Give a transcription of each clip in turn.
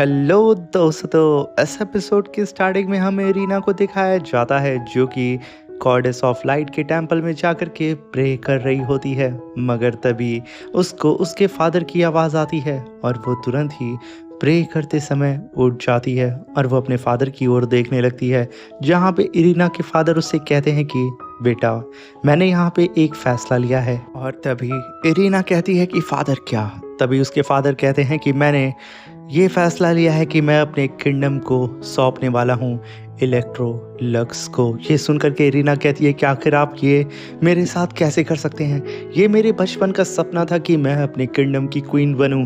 Hello दोस्तों, इस episode की स्टार्टिंग में हमें रीना को दिखाया जाता है जो कि गॉडेस ऑफ लाइट के टेंपल में जाकर के प्रे कर रही होती है। मगर तभी उसको उसके फादर की आवाज़ आती है और वो तुरंत ही प्रे करते समय उठ जाती है और वो अपने फादर की ओर देखने लगती है, जहाँ पे इरीना के फादर उससे कहते हैं कि बेटा, मैंने यहाँ पे एक फैसला लिया है। और तभी इरीना कहती है कि फादर क्या? तभी उसके फादर कहते हैं कि मैंने ये फैसला लिया है कि मैं अपने किंगडम को सौंपने वाला हूँ इलेक्ट्रो लक्स को। ये सुनकर के इरीना कहती है कि आखिर आप ये मेरे साथ कैसे कर सकते हैं? ये मेरे बचपन का सपना था कि मैं अपने किंगडम की क्वीन बनूं।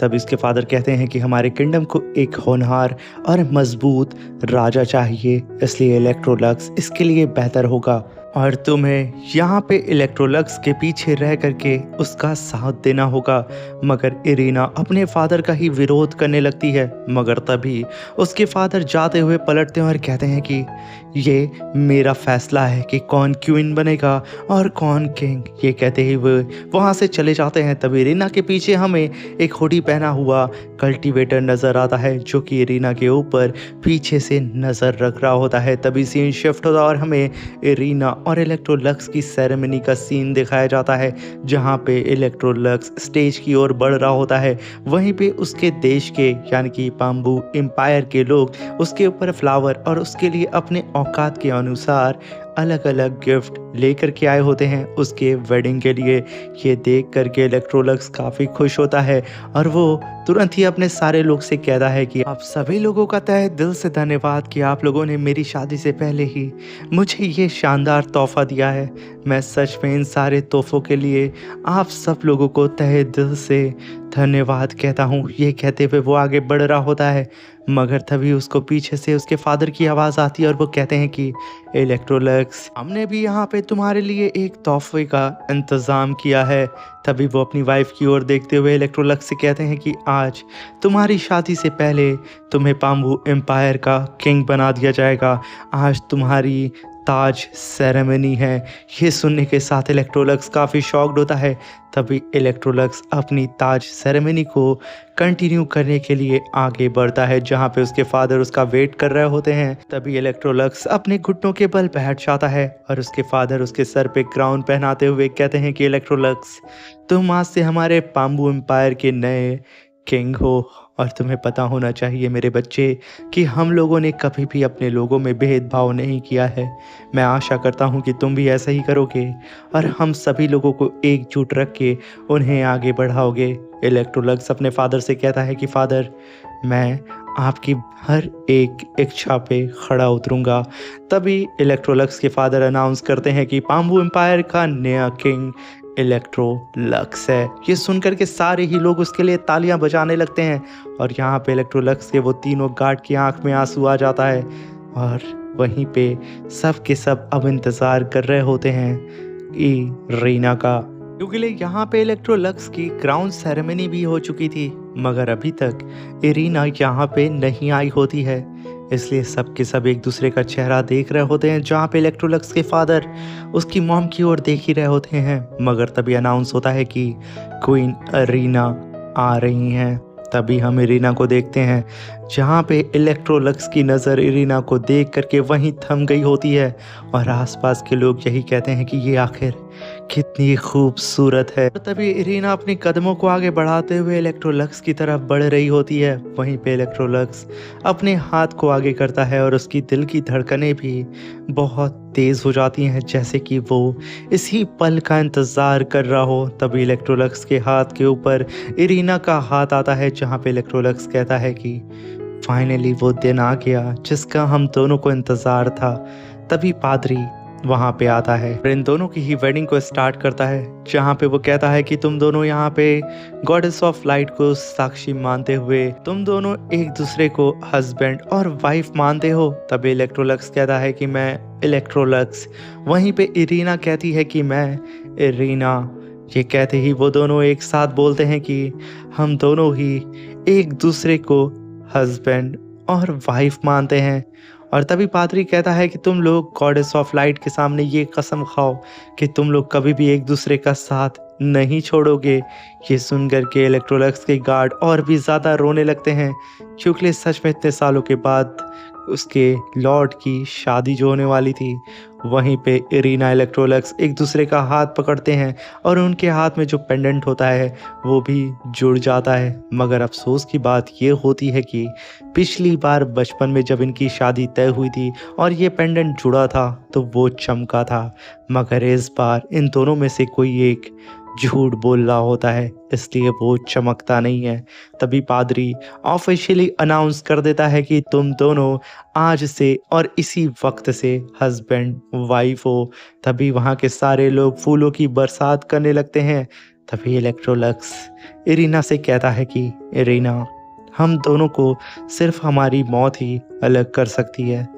तब इसके फादर कहते हैं कि हमारे किंगडम को एक होनहार और मजबूत राजा चाहिए, इसलिए इलेक्ट्रोलक्स इसके लिए बेहतर होगा और तुम्हें यहाँ पे इलेक्ट्रोलक्स के पीछे रह करके उसका साथ देना होगा। मगर इरीना अपने फादर का ही विरोध करने लगती है। मगर तभी उसके फादर जाते हुए पलटते हैं और कहते हैं कि ये मेरा फैसला है कि कौन क्वीन बनेगा और कौन किंग। ये कहते ही वो वहाँ से चले जाते हैं। तभी इरीना के पीछे हमें एक हुडी पहना हुआ कल्टीवेटर नज़र आता है जो कि इरीना के ऊपर पीछे से नज़र रख रहा होता है। तभी सीन शिफ्ट होता है और हमें इरीना और इलेक्ट्रोलक्स की सेरेमनी का सीन दिखाया जाता है, जहाँ पे इलेक्ट्रोलक्स स्टेज की ओर बढ़ रहा होता है। वहीं पे उसके देश के यानी कि बाम्बू एम्पायर के लोग उसके ऊपर फ्लावर और उसके लिए अपने औकात के अनुसार अलग अलग गिफ्ट लेकर के आए होते हैं उसके वेडिंग के लिए। ये देख करके इलेक्ट्रोलक्स काफ़ी खुश होता है और वो तुरंत ही अपने सारे लोग से कहता है कि आप सभी लोगों का तहे दिल से धन्यवाद कि आप लोगों ने मेरी शादी से पहले ही मुझे ये शानदार तोहफा दिया है। मैं सच में इन सारे तोहफों के लिए आप सब लोगों को तहे दिल से धन्यवाद कहता हूँ। ये कहते हुए वो आगे बढ़ रहा होता है। मगर तभी उसको पीछे से उसके फादर की आवाज़ आती है और वो कहते हैं कि इलेक्ट्रोलक्स, हमने भी यहाँ पे तुम्हारे लिए एक तोहफे का इंतज़ाम किया है। तभी वो अपनी वाइफ की ओर देखते हुए इलेक्ट्रोलक्स से कहते हैं कि आज तुम्हारी शादी से पहले तुम्हें बाम्बू एम्पायर का किंग बना दिया जाएगा। आज तुम्हारी ताज सेरेमनी है। ये सुनने के साथ इलेक्ट्रोलक्स काफ़ी शॉक्ड होता है। तभी इलेक्ट्रोलक्स अपनी ताज सेरेमनी को कंटिन्यू करने के लिए आगे बढ़ता है, जहाँ पे उसके फादर उसका वेट कर रहे होते हैं। तभी इलेक्ट्रोलक्स अपने घुटनों के बल बैठ जाता है और उसके फादर उसके सर पे क्राउन पहनाते हुए कहते हैं कि इलेक्ट्रोलक्स, तुम आज से हमारे बाम्बू एम्पायर के नए किंग हो। और तुम्हें पता होना चाहिए मेरे बच्चे कि हम लोगों ने कभी भी अपने लोगों में भेदभाव नहीं किया है। मैं आशा करता हूँ कि तुम भी ऐसा ही करोगे और हम सभी लोगों को एकजुट रख के उन्हें आगे बढ़ाओगे। इलेक्ट्रोलक्स अपने फादर से कहता है कि फादर, मैं आपकी हर एक इच्छा पे खड़ा उतरूंगा। तभी इलेक्ट्रोलक्स के फादर अनाउंस करते हैं कि बाम्बू एम्पायर का नया किंग इलेक्ट्रोलक्स है। ये सुनकर के सारे ही लोग उसके लिए तालियां बजाने लगते हैं और यहाँ पे इलेक्ट्रोलक्स के वो तीनों गार्ड की आंख में आंसू आ जाता है और वहीं पे सब के सब अब इंतज़ार कर रहे होते हैं रीना का, क्योंकि यहाँ पे इलेक्ट्रोलक्स की क्राउन सेरेमनी भी हो चुकी थी। मगर अभी तक इरीना यहाँ पे नहीं आई होती है, इसलिए सब के सब एक दूसरे का चेहरा देख रहे होते हैं, जहाँ पे इलेक्ट्रोलक्स के फादर उसकी मॉम की ओर देख ही रहे होते हैं। मगर तभी अनाउंस होता है कि क्वीन इरीना आ रही हैं। तभी हम इरीना को देखते हैं, जहाँ पे इलेक्ट्रोलक्स की नज़र इरीना को देख करके वहीं थम गई होती है और आसपास के लोग यही कहते हैं कि ये आखिर कितनी खूबसूरत है। तभी इरीना अपने कदमों को आगे बढ़ाते हुए इलेक्ट्रोलक्स की तरफ बढ़ रही होती है। वहीं पे इलेक्ट्रोलक्स अपने हाथ को आगे करता है और उसकी दिल की धड़कनें भी बहुत तेज़ हो जाती हैं, जैसे कि वो इसी पल का इंतज़ार कर रहा हो। तभी इलेक्ट्रोलक्स के हाथ के ऊपर इरीना का हाथ आता है, जहाँ पे इलेक्ट्रोलक्स कहता है कि फाइनली वो दिन आ गया जिसका हम दोनों को इंतज़ार था। तभी पादरी वहाँ पे आता है और इन दोनों की ही वेडिंग को स्टार्ट करता है, जहाँ पे वो कहता है कि तुम दोनों यहाँ पे गॉडेस ऑफ लाइट को साक्षी मानते हुए तुम दोनों एक दूसरे को हस्बैंड और वाइफ मानते हो। तभी इलेक्ट्रोलक्स कहता है कि मैं इलेक्ट्रोलक्स। वहीं पे इरीना कहती है कि मैं इरीना। ये कहते ही वो दोनों एक साथ बोलते हैं कि हम दोनों ही एक दूसरे को हस्बैंड और वाइफ मानते हैं। और तभी पादरी कहता है कि तुम लोग गॉडेस ऑफ लाइट के सामने ये कसम खाओ कि तुम लोग कभी भी एक दूसरे का साथ नहीं छोड़ोगे। ये सुनकर के इलेक्ट्रोलक्स के गार्ड और भी ज़्यादा रोने लगते हैं क्योंकि सच में इतने सालों के बाद उसके लॉर्ड की शादी जो होने वाली थी। वहीं पे इरीना इलेक्ट्रोलक्स एक दूसरे का हाथ पकड़ते हैं और उनके हाथ में जो पेंडेंट होता है वो भी जुड़ जाता है। मगर अफसोस की बात ये होती है कि पिछली बार बचपन में जब इनकी शादी तय हुई थी और ये पेंडेंट जुड़ा था तो वो चमका था, मगर इस बार इन दोनों में से कोई एक झूठ बोल रहा होता है, इसलिए वो चमकता नहीं है। तभी पादरी ऑफिशियली अनाउंस कर देता है कि तुम दोनों आज से और इसी वक्त से हस्बैंड वाइफ हो। तभी वहाँ के सारे लोग फूलों की बरसात करने लगते हैं। तभी इलेक्ट्रोलक्स इरीना से कहता है कि इरीना, हम दोनों को सिर्फ हमारी मौत ही अलग कर सकती है।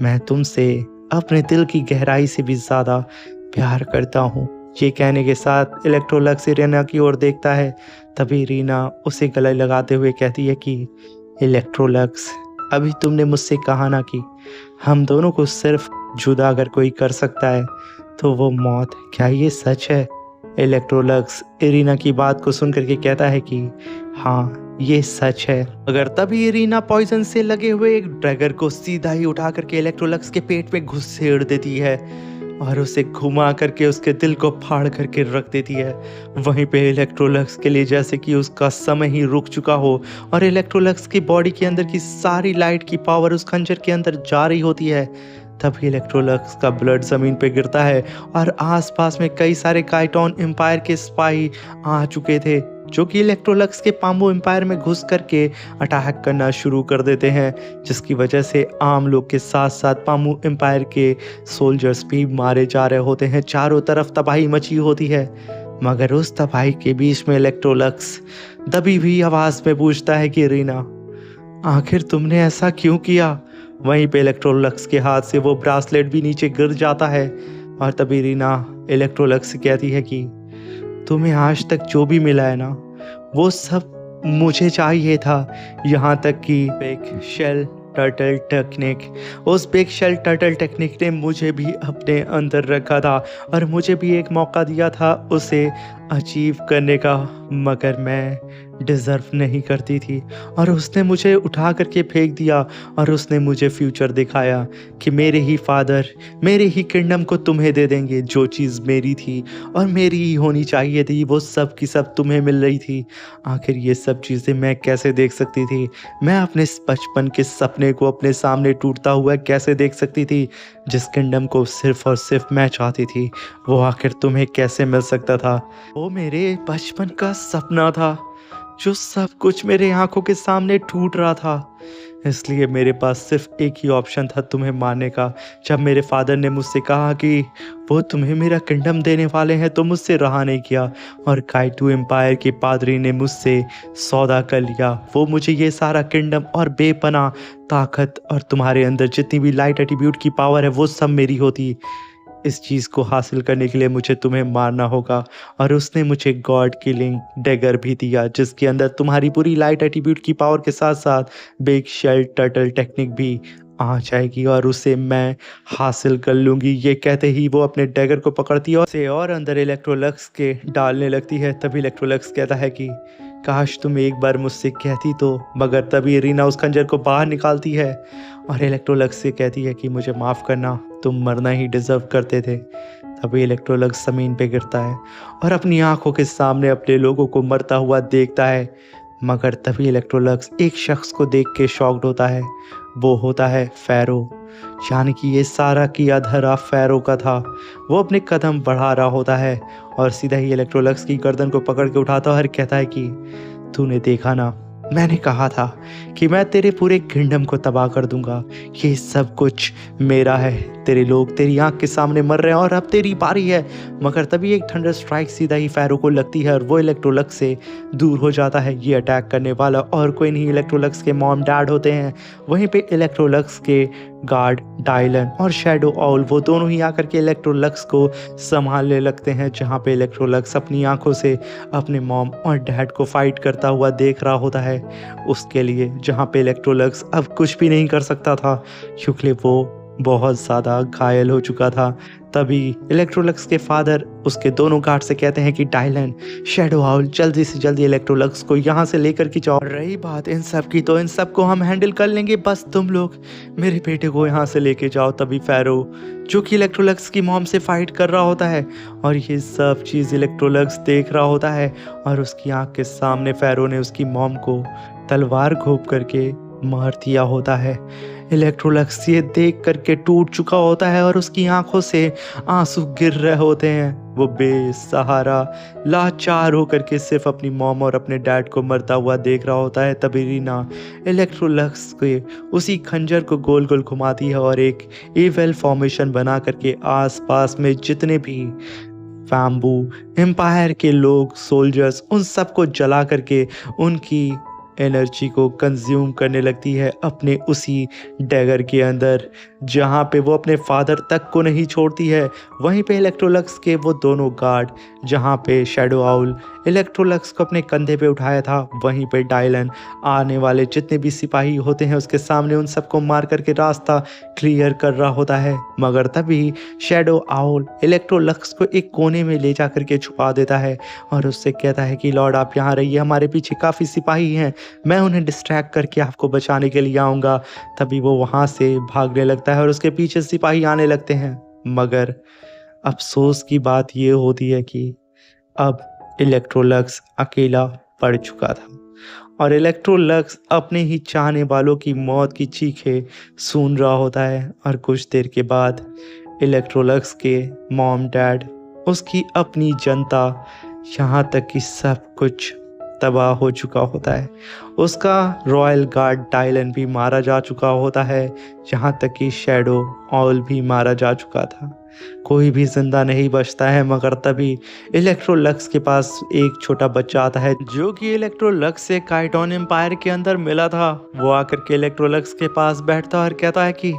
मैं तुमसे अपने दिल की गहराई से भी ज़्यादा प्यार करता हूँ। ये कहने के साथ इलेक्ट्रोलक्स इरीना की ओर देखता है। तभी इरीना उसे गले लगाते हुए कहती है कि इलेक्ट्रोलक्स, अभी तुमने मुझसे कहा ना कि हम दोनों को सिर्फ जुदा अगर कोई कर सकता है तो वो मौत, क्या ये सच है? इलेक्ट्रोलक्स इरीना की बात को सुन करके कहता है कि हाँ, ये सच है। अगर तभी इरीना पॉइजन से लगे हुए एक ड्रैगर को सीधा ही उठा करके इलेक्ट्रोलक्स के पेट में घुसेड़ देती है और उसे घुमा करके उसके दिल को फाड़ करके रख देती है। वहीं पे इलेक्ट्रोलक्स के लिए जैसे कि उसका समय ही रुक चुका हो और इलेक्ट्रोलक्स की बॉडी के अंदर की सारी लाइट की पावर उस खंजर के अंदर जा रही होती है। तभी इलेक्ट्रोलक्स का ब्लड ज़मीन पे गिरता है और आसपास में कई सारे काइटोन एम्पायर के सिपाही आ चुके थे जो कि इलेक्ट्रोलक्स के पाम्बो एम्पायर में घुस करके अटैक करना शुरू कर देते हैं, जिसकी वजह से आम लोग के साथ साथ पाम्बो एम्पायर के सोल्जर्स भी मारे जा रहे होते हैं। चारों तरफ तबाही मची होती है। मगर उस तबाही के बीच में इलेक्ट्रोलक्स दबी हुई आवाज़ में पूछता है कि रीना, आखिर तुमने ऐसा क्यों किया? वहीं पे इलेक्ट्रोलक्स के हाथ से वो ब्रासलेट भी नीचे गिर जाता है और तभी रीना इलेक्ट्रोलक्स से कहती है कि तुम्हें आज तक जो भी मिला है ना, वो सब मुझे चाहिए था। यहाँ तक कि बिग शेल टर्टल टेक्निक, उस बिग शेल टर्टल टेक्निक ने मुझे भी अपने अंदर रखा था और मुझे भी एक मौका दिया था उसे अचीव करने का, मगर मैं डिज़र्व नहीं करती थी और उसने मुझे उठा करके फेंक दिया और उसने मुझे फ्यूचर दिखाया कि मेरे ही फादर मेरे ही किंगडम को तुम्हें दे देंगे। जो चीज़ मेरी थी और मेरी ही होनी चाहिए थी वो सब की सब तुम्हें मिल रही थी। आखिर ये सब चीज़ें मैं कैसे देख सकती थी? मैं अपने बचपन के सपने को अपने सामने टूटता हुआ कैसे देख सकती थी? जिस किंगडम को सिर्फ और सिर्फ मैं चाहती थी वो आखिर तुम्हें कैसे मिल सकता था? वो मेरे बचपन का सपना था जो सब कुछ मेरे आंखों के सामने टूट रहा था। इसलिए मेरे पास सिर्फ एक ही ऑप्शन था, तुम्हें मारने का। जब मेरे फादर ने मुझसे कहा कि वो तुम्हें मेरा किंगडम देने वाले हैं तो मुझसे रहा नहीं किया और काइटू एम्पायर के पादरी ने मुझसे सौदा कर लिया। वो मुझे ये सारा किंगडम और बेपनाह ताकत और तुम्हारे अंदर जितनी भी लाइट एट्रीब्यूट की पावर है वो सब मेरी होती। इस चीज़ को हासिल करने के लिए मुझे तुम्हें मारना होगा और उसने मुझे गॉड किलिंग डैगर भी दिया जिसके अंदर तुम्हारी पूरी लाइट एट्रीब्यूट की पावर के साथ साथ बिग शेल टर्टल टेक्निक भी आ जाएगी और उसे मैं हासिल कर लूँगी। ये कहते ही वो अपने डैगर को पकड़ती है और उसे और अंदर इलेक्ट्रोलक्स के डालने लगती है। तभी इलेक्ट्रोलक्स कहता है कि काश तुम एक बार मुझसे कहती तो, मगर तभी रीना उस खंजर को बाहर निकालती है और इलेक्ट्रोलक्स से कहती है कि मुझे माफ़ करना, तुम मरना ही डिज़र्व करते थे। तभी इलेक्ट्रोलक्स ज़मीन पे गिरता है और अपनी आंखों के सामने अपने लोगों को मरता हुआ देखता है। मगर तभी इलेक्ट्रोलक्स एक शख्स को देख के शॉक्ड होता है। वो होता है फ़ैरो, यानी कि ये सारा किया धरा फ़ैरो का था। वो अपने कदम बढ़ा रहा होता है और सीधा ही इलेक्ट्रोलक्स की गर्दन को पकड़ के उठाता है और कहता है कि तूने देखा ना, मैंने कहा था कि मैं तेरे पूरे किंगडम को तबाह कर दूंगा। ये सब कुछ मेरा है। तेरे लोग तेरी आंख के सामने मर रहे हैं और अब तेरी बारी है। मगर तभी एक थंडर स्ट्राइक सीधा ही फ़ैरो को लगती है और वो इलेक्ट्रोलक्स से दूर हो जाता है। ये अटैक करने वाला और कोई नहीं, इलेक्ट्रोलक्स के मॉम डैड होते हैं। वहीं पे इलेक्ट्रोलक्स के गार्ड डायलन और शैडो ऑल वो दोनों ही आकर के इलेक्ट्रोलक्स को संभालने लगते हैं, जहाँ पे इलेक्ट्रोलक्स अपनी आंखों से अपने मॉम और डैड को फाइट करता हुआ देख रहा होता है। उसके लिए जहाँ पे इलेक्ट्रोलक्स अब कुछ भी नहीं कर सकता था क्योंकि वो बहुत ज़्यादा घायल हो चुका था। तभी इलेक्ट्रोलक्स के फादर उसके दोनों गार्ड से कहते हैं कि टाइलन, शैडो आउल, जल्दी से जल्दी इलेक्ट्रोलक्स को यहाँ से लेकर के जाओ। रही बात इन सब की, तो इन सब को हम हैंडल कर लेंगे, बस तुम लोग मेरे बेटे को यहाँ से लेके जाओ। तभी फेरो, जो कि इलेक्ट्रोलक्स की मॉम से फाइट कर रहा होता है, और ये सब चीज़ इलेक्ट्रोलक्स देख रहा होता है, और उसकी आंख के सामने फेरो ने उसकी मॉम को तलवार घोंप करके मार दिया होता है। इलेक्ट्रोलक्स ये देख करके टूट चुका होता है और उसकी आंखों से आंसू गिर रहे होते हैं। वो बेसहारा लाचार होकर के सिर्फ अपनी मॉम और अपने डैड को मरता हुआ देख रहा होता है। तभी रीना इलेक्ट्रोलक्स के उसी खंजर को गोल गोल घुमाती है और एक इविल फॉर्मेशन बना करके आसपास में जितने भी बैम्बू एम्पायर के लोग, सोल्जर्स, उन सबको जला करके उनकी एनर्जी को कंज्यूम करने लगती है अपने उसी डैगर के अंदर, जहाँ पे वो अपने फादर तक को नहीं छोड़ती है। वहीं पे इलेक्ट्रोलक्स के वो दोनों गार्ड, जहाँ पे शैडो आउल इलेक्ट्रोलक्स को अपने कंधे पे उठाया था, वहीं पे टाइलन आने वाले जितने भी सिपाही होते हैं उसके सामने उन सबको मार करके रास्ता क्लियर कर रहा होता है। मगर तभी शैडो आउल इलेक्ट्रोलक्स को एक कोने में ले जा करके छुपा देता है और उससे कहता है कि लॉर्ड, आप यहाँ रहिए, हमारे पीछे काफ़ी सिपाही हैं, मैं उन्हें डिस्ट्रैक्ट करके आपको बचाने के लिए आऊँगा। तभी वो वहाँ से भागने लगता है और उसके पीछे सिपाही आने लगते हैं। मगर अफसोस की बात ये होती है कि अब इलेक्ट्रोलक्स अकेला पड़ चुका था और इलेक्ट्रोलक्स अपने ही चाहने वालों की मौत की चीखें सुन रहा होता है। और कुछ देर के बाद इलेक्ट्रोलक्स के मॉम, डैड, उसकी अपनी जनता, यहाँ तक कि सब कुछ तबाह हो चुका होता है। उसका रॉयल गार्ड टाइलन भी मारा जा चुका होता है, यहाँ तक कि शैडो आउल भी मारा जा चुका था। कोई भी जिंदा नहीं बचता है। मगर तभी इलेक्ट्रोलक्स के पास एक छोटा बच्चा आता है जो कि इलेक्ट्रोलक्स से काइटोन एम्पायर के अंदर मिला था। वो आकर के इलेक्ट्रोलक्स के पास बैठता है और कहता है कि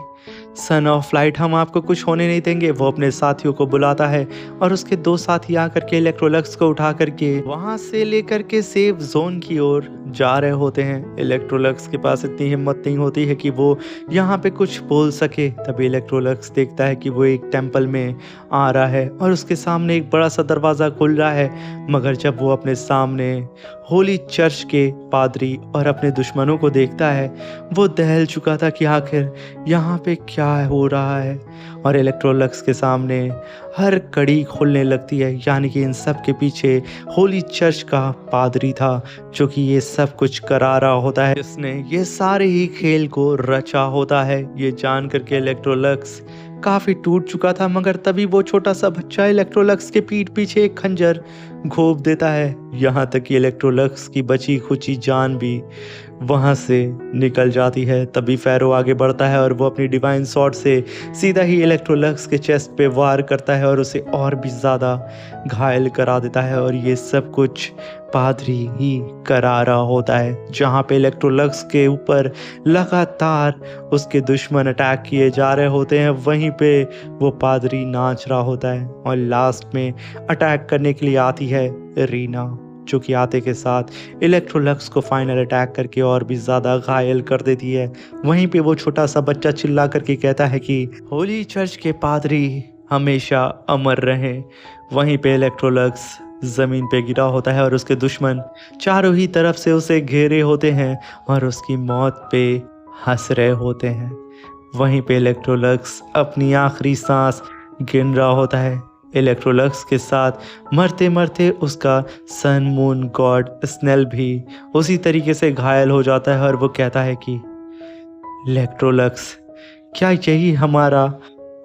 सन ऑफ लाइट, हम आपको कुछ होने नहीं देंगे। वो अपने साथियों को बुलाता है और उसके दो साथी आकर के इलेक्ट्रोलक्स को उठा करके वहां से लेकर के सेफ जोन की ओर जा रहे होते हैं। इलेक्ट्रोलक्स के पास इतनी हिम्मत नहीं होती है कि वो यहाँ पे कुछ बोल सके। तभी इलेक्ट्रोलक्स देखता है कि वो एक टेम्पल में आ रहा है और उसके सामने एक बड़ा सा दरवाज़ा खुल रहा है। मगर जब वो अपने सामने होली चर्च के पादरी और अपने दुश्मनों को देखता है, वो दहल चुका था कि आखिर यहाँ पे क्या हो रहा है। और इलेक्ट्रोलक्स के सामने हर कड़ी खुलने लगती है, यानी कि इन सब के पीछे होली चर्च का पादरी था जो कि ये सब कुछ करा रहा होता है, जिसने ये सारे ही खेल को रचा होता है। ये जान करके इलेक्ट्रोलक्स काफ़ी टूट चुका था। मगर तभी वो छोटा सा बच्चा इलेक्ट्रोलक्स के पीठ पीछे एक खंजर घोंप देता है, यहाँ तक कि इलेक्ट्रोलक्स की बची खुची जान भी वहाँ से निकल जाती है। तभी फेरो आगे बढ़ता है और वो अपनी डिवाइन स्वॉर्ड से सीधा ही इलेक्ट्रोलक्स के चेस्ट पे वार करता है और उसे और भी ज़्यादा घायल करा देता है। और ये सब कुछ पादरी ही करा रहा होता है, जहाँ पे इलेक्ट्रोलक्स के ऊपर लगातार उसके दुश्मन अटैक किए जा रहे होते हैं, वहीं पे वो पादरी नाच रहा होता है। और लास्ट में अटैक करने के लिए आती है रीना, जो कि आते के साथ इलेक्ट्रोलक्स को फाइनल अटैक करके और भी ज़्यादा घायल कर देती है। वहीं पे वो छोटा सा बच्चा चिल्ला करके कहता है कि होली चर्च के पादरी हमेशा अमर रहें। वहीं पे इलेक्ट्रोलक्स ज़मीन पे गिरा होता है और उसके दुश्मन चारों ही तरफ से उसे घेरे होते हैं और उसकी मौत पे हंस रहे होते हैं। वहीं पे इलेक्ट्रोलक्स अपनी आखिरी सांस गिन रहा होता है। इलेक्ट्रोलक्स के साथ मरते मरते उसका सन मून गॉड स्नेल भी उसी तरीके से घायल हो जाता है और वो कहता है कि इलेक्ट्रोलक्स, क्या यही हमारा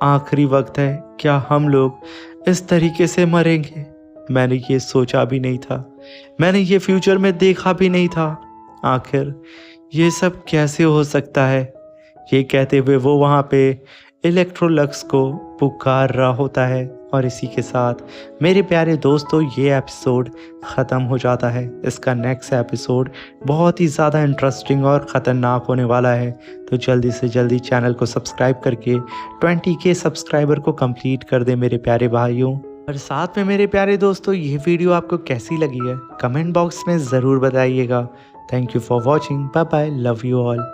आखिरी वक्त है? क्या हम लोग इस तरीके से मरेंगे? मैंने ये सोचा भी नहीं था, मैंने ये फ्यूचर में देखा भी नहीं था। आखिर ये सब कैसे हो सकता है? ये कहते हुए वो वहाँ पे इलेक्ट्रोलक्स को पुकार रहा होता है। और इसी के साथ मेरे प्यारे दोस्तों, ये एपिसोड ख़त्म हो जाता है। इसका नेक्स्ट एपिसोड बहुत ही ज़्यादा इंटरेस्टिंग और ख़तरनाक होने वाला है, तो जल्दी से जल्दी चैनल को सब्सक्राइब करके 20K सब्सक्राइबर को कंप्लीट कर दे मेरे प्यारे भाइयों। और साथ में मेरे प्यारे दोस्तों, ये वीडियो आपको कैसी लगी है कमेंट बॉक्स में ज़रूर बताइएगा। Thank you for watching, bye bye, love you all.